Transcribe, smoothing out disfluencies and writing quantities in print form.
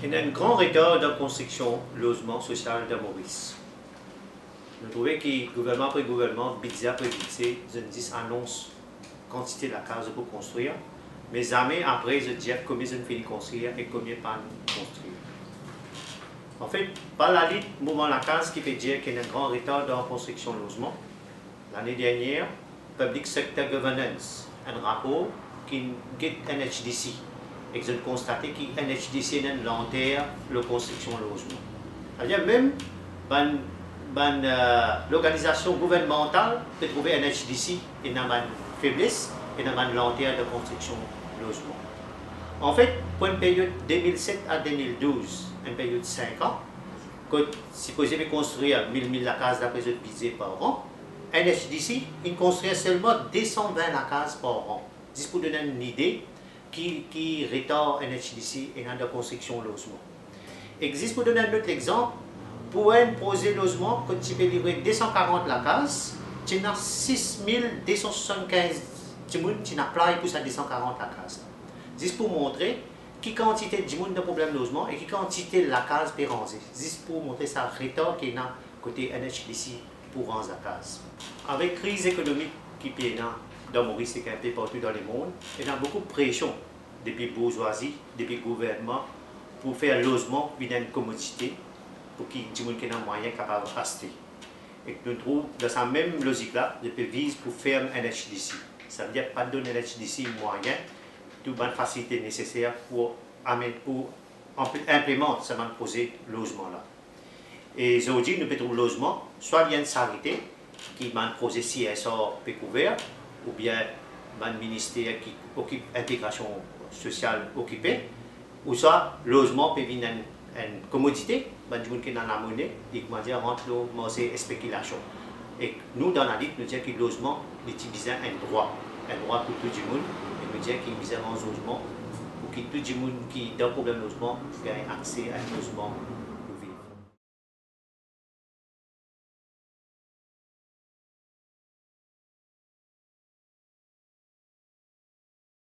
Il y a un grand retard de construction logement social de Maurice. Nous trouvons que gouvernement après gouvernement, budget après budget, je dis annonce quantité de la case pour construire, mais jamais après je dis combien je finis construire et combien pas construire. En fait, par la lutte mouvement la case qui peut dire qu'il y a un grand retard dans la construction logement. L'année dernière, Public Sector Governance, un rapport qui est NHDC. Et je constate que NHDC est lentaire la construction logement. C'est-à-dire même l'organisation gouvernementale peut trouver NHDC et dans une faiblesse et dans une lenteur de construction logement. En fait, pour une période 2007 à 2012, une période de 5 ans, quand supposé construire 1000 la case d'après le budget par an, NHDC il construit seulement 220 la case par an. Juste pour donner une idée qui retarde NHDC et dans la construction logement. Existe pour donner un autre exemple, pour un projet logement, quand tu peux livrer 240 la case, tu as 6275 qui n'appliquent pour ça 240 la case. Juste pour montrer qui quantité de monde de problème logement et qui quantité de la case peut ranger. Juste pour montrer ça retard qui est dans côté NHDC pour ranger la case. Avec la crise économique qui est dans Maurice et un peu partout dans le monde, il y a beaucoup de pression depuis la bourgeoisie, depuis le gouvernement pour faire logement une commodité pour que les gens qui ont moyen capable d'acheter. Et nous trouvons dans cette même logique-là, depuis vise pour faire un NHDC. Ça veut dire pas donner NHDC moyen, toute bonne facilité nécessaire pour implémenter ce projet logement-là. Et aujourd'hui, nous pouvons trouver logement, soit il y a une charité qui est un projet CSR couvert, ou bien un ministère qui occupe l'intégration sociale occupée, ou soit logement peut venir une commodité, les gens qui ont la monnaie, et comment dire, rentre le marché spéculation. Et nous, dans la lutte, nous disons que le logement est un droit pour tout le monde, et nous disons qu'il y a un logement pour que tout le monde qui a un problème de logement ait accès à un logement